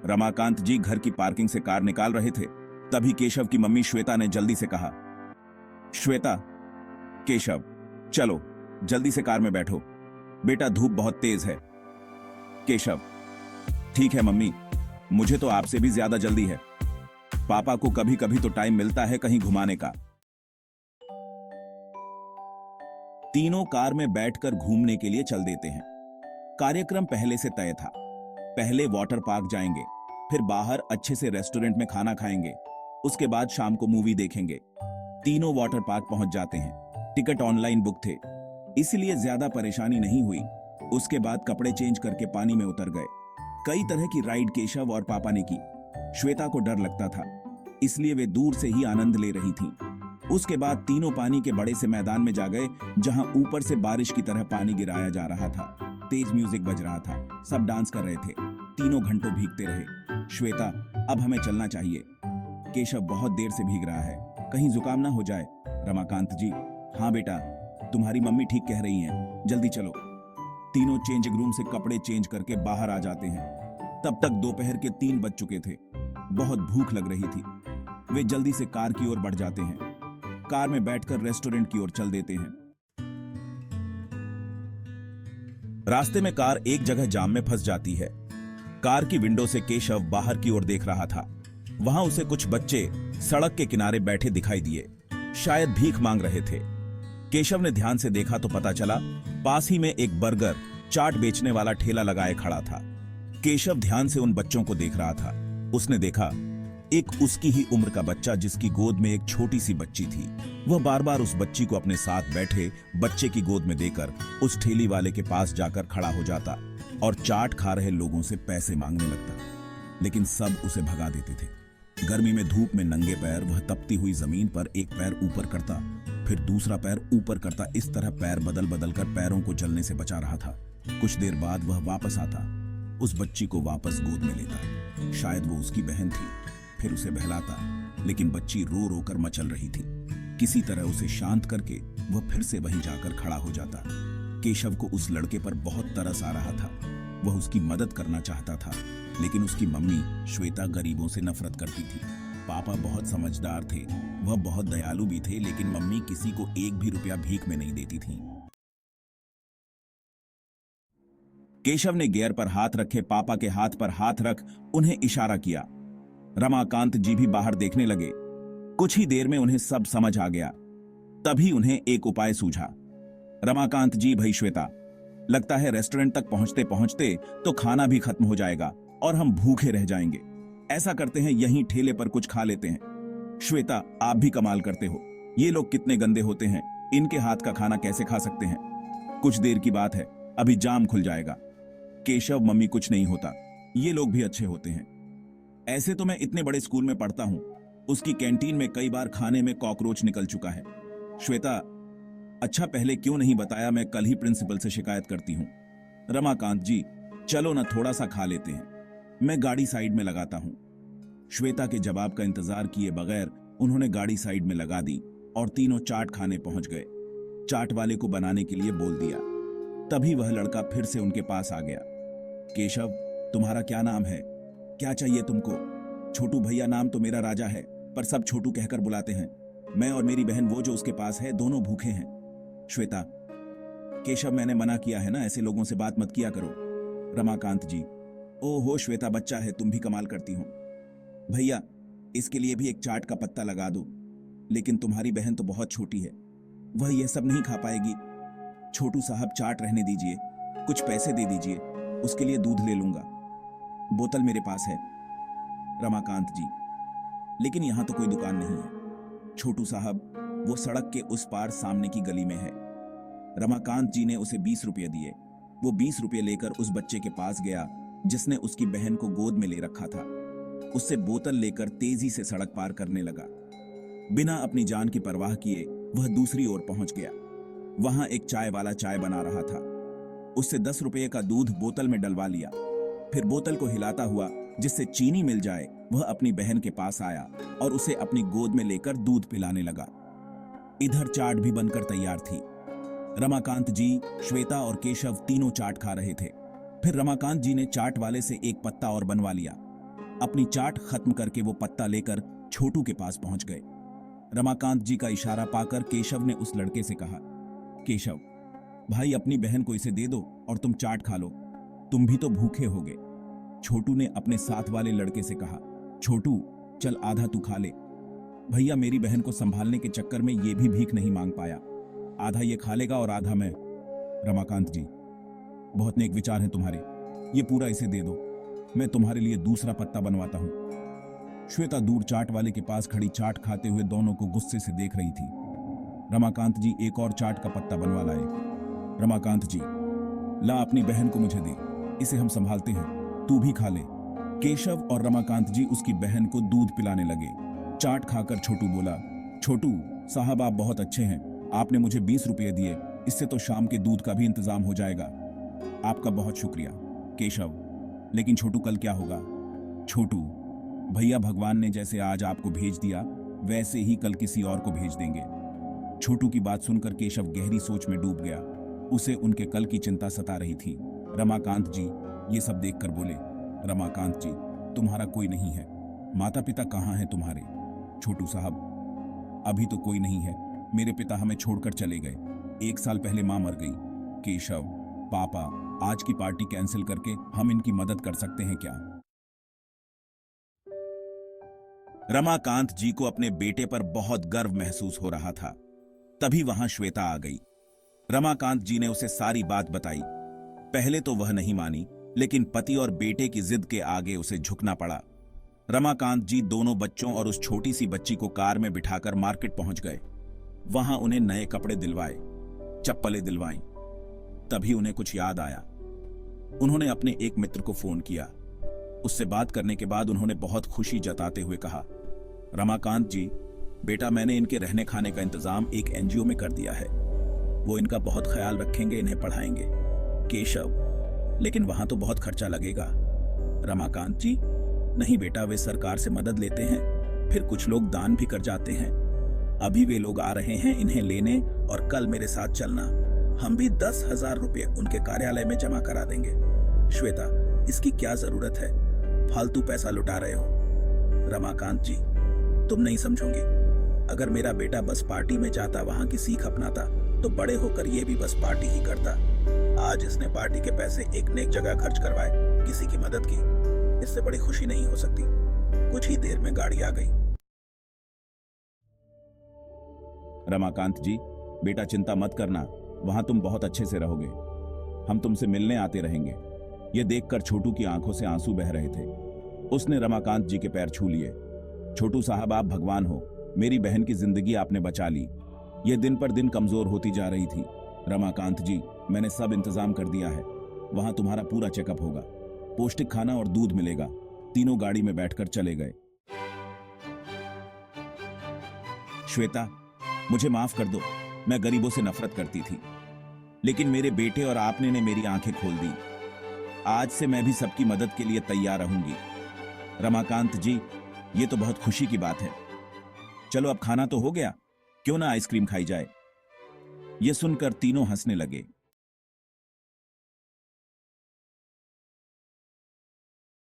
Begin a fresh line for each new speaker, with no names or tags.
रमाकांत जी घर की पार्किंग से कार निकाल रहे थे, तभी केशव की मम्मी श्वेता ने जल्दी से कहा, श्वेता, केशव, चलो जल्दी से कार में बैठो, बेटा धूप बहुत तेज है। केशव, ठीक है मम्मी, मुझे तो आपसे भी ज्यादा जल्दी है। पापा को कभी कभी तो टाइम मिलता है कहीं घुमाने का। तीनों कार में बैठकर घूमने के लिए चल देते हैं। कार्यक्रम पहले से तय था। पहले वाटर पार्क जाएंगे, फिर बाहर अच्छे से रेस्टोरेंट में खाना खाएंगे, उसके बाद शाम को मूवी देखेंगे। तीनों वाटर पार्क पहुंच जाते हैं। टिकट ऑनलाइन बुक थे, इसलिए ज्यादा परेशानी नहीं हुई। उसके बाद कपड़े चेंज करके पानी में उतर गए। कई तरह की राइड केशव और पापा ने की। श्वेता को डर लगता था, इसलिए वे दूर से ही आनंद ले रही थीं। उसके बाद तीनों पानी के बड़े से मैदान में जा गए, जहां ऊपर से बारिश की तरह पानी गिराया जा रहा था। तेज म्यूजिक बज रहा था, सब डांस कर रहे थे। तीनों घंटों भीगते रहे। श्वेता, अब हमें चलना चाहिए। केशव बहुत देर से भीग रहा है, कहीं जुकाम ना हो जाए। रमाकांत जी, हाँ बेटा, तुम्हारी मम्मी ठीक कह रही हैं, जल्दी चलो। तीनों चेंजिंग रूम से कपड़े चेंज करके बाहर आ जाते हैं। तब तक दोपहर के 3 बज चुके थे। बहुत भूख लग रही थी। वे जल्दी से कार की ओर बढ़ जाते हैं। कार में बैठकर रेस्टोरेंट की ओर चल देते हैं। रास्ते में कार एक जगह जाम में फंस जाती है। कार की विंडो से केशव बाहर की ओर देख रहा था। वहां उसे कुछ बच्चे सड़क के किनारे बैठे दिखाई दिए, शायद भीख मांग रहे थे। केशव ने ध्यान से देखा तो पता चला पास ही में एक बर्गर चाट बेचने वाला ठेला लगाए खड़ा था। केशव ध्यान से उन बच्चों को देख रहा था। उसने देखा एक उसकी ही उम्र का बच्चा जिसकी गोद में एक छोटी सी बच्ची थी। वह बार बार उस बच्ची को अपने साथ बैठे बच्चे की गोद में देकर उस ठेली वाले के पास जाकर खड़ा हो जाता और चाट खा रहे लोगों से पैसे मांगने लगता, लेकिन सब उसे भगा देते थे। गर्मी में धूप में नंगे पैर वह तपती हुई जमीन पर एक पैर ऊपर करता, फिर दूसरा पैर ऊपर करता। इस तरह पैर बदल बदल कर पैरों को जलने से बचा रहा था। कुछ देर बाद वह वापस आता, उस बच्ची को वापस गोद में लेता, शायद वो उसकी बहन थी। फिर उसे बहलाता, लेकिन बच्ची रो रो कर मचल रही थी। किसी तरह उसे शांत करके वह फिर से वहीं जाकर खड़ा हो जाता। केशव को उस लड़के पर बहुत तरस आ रहा था। वह उसकी मदद करना चाहता था, लेकिन उसकी मम्मी श्वेता गरीबों से नफरत करती थी। पापा बहुत समझदार थे, वह बहुत दयालु भी थे, लेकिन मम्मी किसी को एक भी रुपया भीख में नहीं देती थी। केशव ने गियर पर हाथ रखे पापा के हाथ पर हाथ रख उन्हें इशारा किया। रमाकांत जी भी बाहर देखने लगे। कुछ ही देर में उन्हें सब समझ आ गया। तभी उन्हें एक उपाय सूझा। रमाकांत जी, भाई श्वेता, लगता है रेस्टोरेंट तक पहुंचते पहुंचते तो खाना भी खत्म हो जाएगा और हम भूखे रह जाएंगे। ऐसा करते हैं, यहीं ठेले पर कुछ खा लेते हैं। श्वेता, आप भी कमाल करते हो। ये लोग कितने गंदे होते हैं, इनके हाथ का खाना कैसे खा सकते हैं। कुछ देर की बात है, अभी जाम खुल जाएगा। केशव, मम्मी कुछ नहीं होता, ये लोग भी अच्छे होते हैं। ऐसे तो मैं इतने बड़े स्कूल में पढ़ता हूं, उसकी कैंटीन में कई बार खाने में कॉकरोच निकल चुका है। श्वेता, अच्छा पहले क्यों नहीं बताया, मैं कल ही प्रिंसिपल से शिकायत करती हूं। रमाकांत जी, चलो ना थोड़ा सा खा लेते हैं, मैं गाड़ी साइड में लगाता हूं। श्वेता के जवाब का इंतजार किए बगैर उन्होंने गाड़ी साइड में लगा दी और तीनों चाट खाने पहुंच गए। चाट वाले को बनाने के लिए बोल दिया। तभी वह लड़का फिर से उनके पास आ गया। केशव, तुम्हारा क्या नाम है, क्या चाहिए तुमको? छोटू भैया, नाम तो मेरा राजा है, पर सब छोटू कहकर बुलाते हैं। मैं और मेरी बहन वो जो उसके पास है, दोनों भूखे हैं। श्वेता, केशव, मैंने मना किया है ना, ऐसे लोगों से बात मत किया करो। रमाकांत जी, ओहो श्वेता, बच्चा है, तुम भी कमाल करती हो। भैया, इसके लिए भी एक चाट का पत्ता लगा दो, लेकिन तुम्हारी बहन तो बहुत छोटी है, वह यह सब नहीं खा पाएगी। छोटू साहब, चाट रहने दीजिए, कुछ पैसे दे दीजिए, उसके लिए दूध ले लूंगा, बोतल मेरे पास है। रमाकांत जी, लेकिन यहां तो कोई दुकान नहीं है। छोटू साहब, वो सड़क के उस पार सामने की गली में है। रमाकांत जी ने उसे 20 रुपये दिए। वो 20 रुपये लेकर उस बच्चे के पास गया जिसने उसकी बहन को गोद में ले रखा था। उससे बोतल लेकर तेजी से सड़क पार करने लगा। बिना अपनी जान की परवाह किए वह दूसरी ओर पहुंच गया। वहां एक चाय वाला चाय बना रहा था। उससे 10 रुपये का दूध बोतल में डलवा लिया। फिर बोतल को हिलाता हुआ जिससे चीनी मिल जाए वह अपनी बहन के पास आया और उसे अपनी गोद में लेकर दूध पिलाने लगा। इधर चाट भी बनकर तैयार थी। रमाकांत जी, श्वेता और केशव तीनों चाट खा रहे थे। फिर रमाकांत जी ने चाट वाले से एक पत्ता और बनवा लिया। अपनी चाट खत्म करके वो पत्ता लेकर छोटू के पास पहुंच गए। रमाकांत जी का इशारा पाकर केशव ने उस लड़के से कहा, केशव भाई अपनी बहन को इसे दे दो और तुम चाट खा लो, तुम भी तो भूखे होगे। छोटू ने अपने साथ वाले लड़के से कहा, छोटू चल आधा तू खा ले। भैया मेरी बहन को संभालने के चक्कर में ये भी भीख नहीं मांग पाया, आधा ये खा लेगा और आधा मैं। रमाकांत जी बहुत नेक विचार हैं तुम्हारे, ये पूरा इसे दे दो, मैं तुम्हारे लिए दूसरा पत्ता बनवाता हूं। श्वेता दूर चाट वाले के पास खड़ी चाट खाते हुए दोनों को गुस्से से देख रही थी। रमाकांत जी एक और चाट का पत्ता बनवा लाए। रमाकांत जी ला अपनी बहन को मुझे दे, इसे हम संभालते हैं, तू भी खा ले। केशव और रमाकांत जी उसकी बहन को दूध पिलाने लगे। चाट खाकर छोटू बोला, छोटू साहब आप बहुत अच्छे हैं, आपने मुझे 20 रुपये दिए, इससे तो शाम के दूध का भी इंतजाम हो जाएगा। आपका बहुत शुक्रिया। केशव लेकिन छोटू कल क्या होगा? छोटू भैया भगवान ने जैसे आज आपको भेज दिया वैसे ही कल किसी और को भेज देंगे। छोटू की बात सुनकर केशव गहरी सोच में डूब गया। उसे उनके कल की चिंता सता रही थी। रमाकांत जी ये सब देखकर बोले, रमाकांत जी तुम्हारा कोई नहीं है, माता पिता कहाँ हैं तुम्हारे? छोटू साहब अभी तो कोई नहीं है, मेरे पिता हमें छोड़कर चले गए, 1 साल पहले मां मर गई। केशव पापा आज की पार्टी कैंसिल करके हम इनकी मदद कर सकते हैं क्या? रमाकांत जी को अपने बेटे पर बहुत गर्व महसूस हो रहा था। तभी वहां श्वेता आ गई। रमाकांत जी ने उसे सारी बात बताई। पहले तो वह नहीं मानी, लेकिन पति और बेटे की जिद के आगे उसे झुकना पड़ा। रमाकांत जी दोनों बच्चों और उस छोटी सी बच्ची को कार में बिठाकर मार्केट पहुंच गए। वहां उन्हें नए कपड़े दिलवाए, चप्पलें दिलवाईं। तभी उन्हें कुछ याद आया। उन्होंने अपने एक मित्र को फोन किया। उससे बात करने के बाद उन्होंने बहुत खुशी जताते हुए कहा, रमाकांत जी बेटा मैंने इनके रहने खाने का इंतजाम एक एनजीओ में कर दिया है, वो इनका बहुत ख्याल रखेंगे, इन्हें पढ़ाएंगे। केशव लेकिन वहां तो बहुत खर्चा लगेगा। रमाकांत जी नहीं बेटा, वे सरकार से मदद लेते हैं, फिर कुछ लोग दान भी कर जाते हैं। अभी वे लोग आ रहे हैं इन्हें लेने और कल मेरे साथ चलना, हम भी 10,000 रुपये उनके कार्यालय में जमा करा देंगे। श्वेता इसकी क्या जरूरत है, फालतू पैसा लुटा रहे हो। रमाकांत जी तुम नहीं समझोगे, अगर मेरा बेटा बस पार्टी में जाता, वहां की सीख अपनाता, तो बड़े होकर ये भी बस पार्टी ही करता। आज इसने पार्टी के पैसे एक न एक जगह खर्च करवाए, किसी की मदद की, इससे बड़ी खुशी नहीं हो सकती। कुछ ही देर में गाड़ी आ गई। रमाकांत जी बेटा चिंता मत करना, वहां तुम बहुत अच्छे से रहोगे, हम तुमसे मिलने आते रहेंगे। यह देखकर छोटू की आंखों से आंसू बह रहे थे। उसने रमाकांत जी के पैर छू लिए। छोटू साहब आप भगवान हो, मेरी बहन की जिंदगी आपने बचा ली। यह दिन पर दिन कमजोर होती जा रही थी। रमाकांत जी मैंने सब इंतजाम कर दिया है, वहां तुम्हारा पूरा चेकअप होगा, पौष्टिक खाना और दूध मिलेगा। तीनों गाड़ी में बैठकर चले गए। श्वेता मुझे माफ कर दो, मैं गरीबों से नफरत करती थी, लेकिन मेरे बेटे और आपने ने मेरी आंखें खोल दी। आज से मैं भी सबकी मदद के लिए तैयार रहूंगी। रमाकांत जी ये तो बहुत खुशी की बात है। चलो अब खाना तो हो गया, क्यों ना आइसक्रीम खाई जाए। यह सुनकर तीनों हंसने लगे।